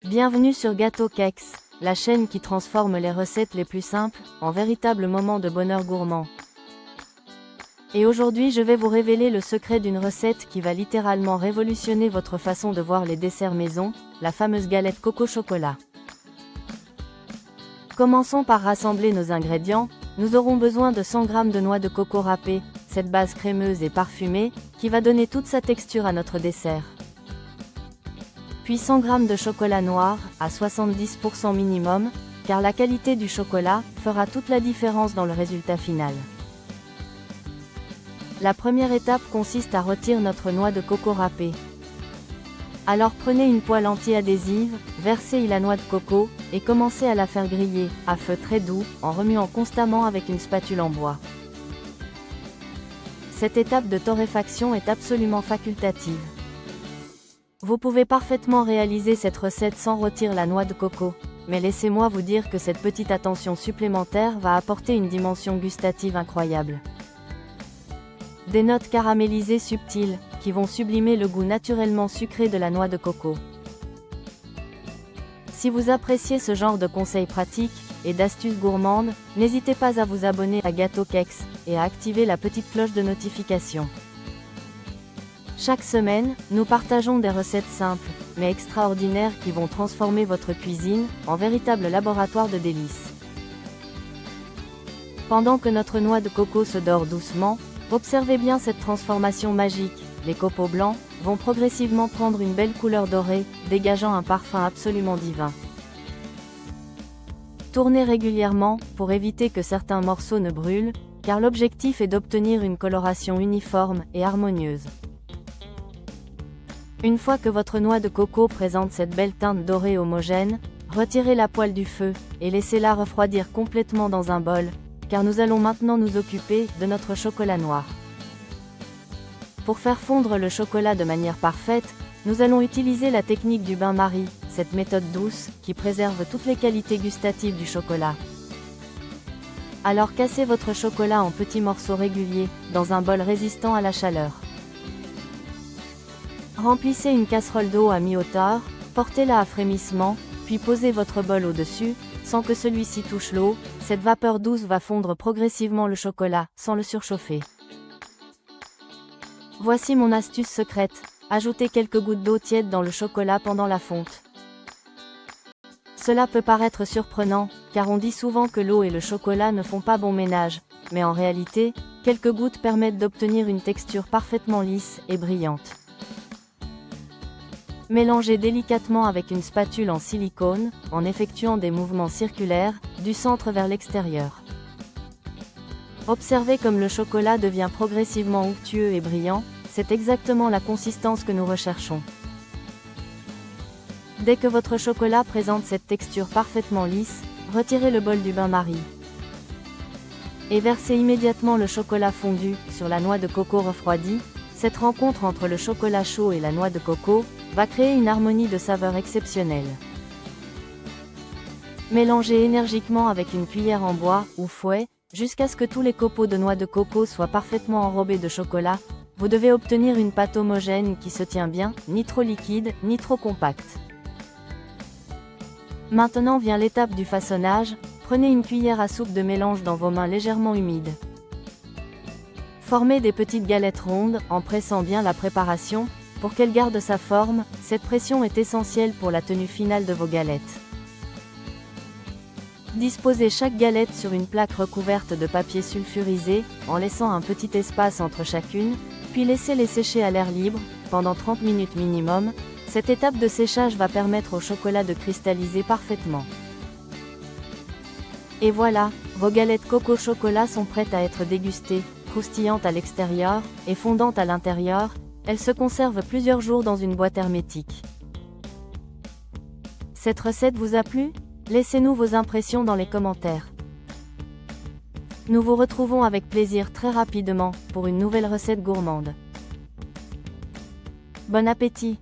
Bienvenue sur Gâteau Kex, la chaîne qui transforme les recettes les plus simples en véritables moments de bonheur gourmand. Et aujourd'hui je vais vous révéler le secret d'une recette qui va littéralement révolutionner votre façon de voir les desserts maison, la fameuse galette coco chocolat. Commençons par rassembler nos ingrédients. Nous aurons besoin de 100 g de noix de coco râpées, cette base crémeuse et parfumée, qui va donner toute sa texture à notre dessert. Puis 100 g de chocolat noir, à 70% minimum, car la qualité du chocolat fera toute la différence dans le résultat final. La première étape consiste à rôtir notre noix de coco râpée. Alors prenez une poêle anti-adhésive, versez-y la noix de coco, et commencez à la faire griller, à feu très doux, en remuant constamment avec une spatule en bois. Cette étape de torréfaction est absolument facultative. Vous pouvez parfaitement réaliser cette recette sans rôtir la noix de coco, mais laissez-moi vous dire que cette petite attention supplémentaire va apporter une dimension gustative incroyable. Des notes caramélisées subtiles, qui vont sublimer le goût naturellement sucré de la noix de coco. Si vous appréciez ce genre de conseils pratiques et d'astuces gourmandes, n'hésitez pas à vous abonner à Gâteau Kex et à activer la petite cloche de notification. Chaque semaine, nous partageons des recettes simples, mais extraordinaires qui vont transformer votre cuisine en véritable laboratoire de délices. Pendant que notre noix de coco se dore doucement, observez bien cette transformation magique. Les copeaux blancs vont progressivement prendre une belle couleur dorée, dégageant un parfum absolument divin. Tournez régulièrement pour éviter que certains morceaux ne brûlent, car l'objectif est d'obtenir une coloration uniforme et harmonieuse. Une fois que votre noix de coco présente cette belle teinte dorée homogène, retirez la poêle du feu et laissez-la refroidir complètement dans un bol, car nous allons maintenant nous occuper de notre chocolat noir. Pour faire fondre le chocolat de manière parfaite, nous allons utiliser la technique du bain-marie, cette méthode douce qui préserve toutes les qualités gustatives du chocolat. Alors cassez votre chocolat en petits morceaux réguliers, dans un bol résistant à la chaleur. Remplissez une casserole d'eau à mi-hauteur, portez-la à frémissement, puis posez votre bol au-dessus, sans que celui-ci touche l'eau. Cette vapeur douce va fondre progressivement le chocolat, sans le surchauffer. Voici mon astuce secrète, ajoutez quelques gouttes d'eau tiède dans le chocolat pendant la fonte. Cela peut paraître surprenant, car on dit souvent que l'eau et le chocolat ne font pas bon ménage, mais en réalité, quelques gouttes permettent d'obtenir une texture parfaitement lisse et brillante. Mélangez délicatement avec une spatule en silicone, en effectuant des mouvements circulaires, du centre vers l'extérieur. Observez comme le chocolat devient progressivement onctueux et brillant, c'est exactement la consistance que nous recherchons. Dès que votre chocolat présente cette texture parfaitement lisse, retirez le bol du bain-marie. Et versez immédiatement le chocolat fondu sur la noix de coco refroidie. Cette rencontre entre le chocolat chaud et la noix de coco va créer une harmonie de saveurs exceptionnelle. Mélangez énergiquement avec une cuillère en bois ou fouet, jusqu'à ce que tous les copeaux de noix de coco soient parfaitement enrobés de chocolat. Vous devez obtenir une pâte homogène qui se tient bien, ni trop liquide, ni trop compacte. Maintenant vient l'étape du façonnage. Prenez une cuillère à soupe de mélange dans vos mains légèrement humides. Formez des petites galettes rondes, en pressant bien la préparation, pour qu'elle garde sa forme. Cette pression est essentielle pour la tenue finale de vos galettes. Disposez chaque galette sur une plaque recouverte de papier sulfurisé, en laissant un petit espace entre chacune, puis laissez-les sécher à l'air libre, pendant 30 minutes minimum. Cette étape de séchage va permettre au chocolat de cristalliser parfaitement. Et voilà, vos galettes coco chocolat sont prêtes à être dégustées. Croustillantes à l'extérieur et fondantes à l'intérieur, elles se conservent plusieurs jours dans une boîte hermétique. Cette recette vous a plu? Laissez-nous vos impressions dans les commentaires. Nous vous retrouvons avec plaisir très rapidement pour une nouvelle recette gourmande. Bon appétit!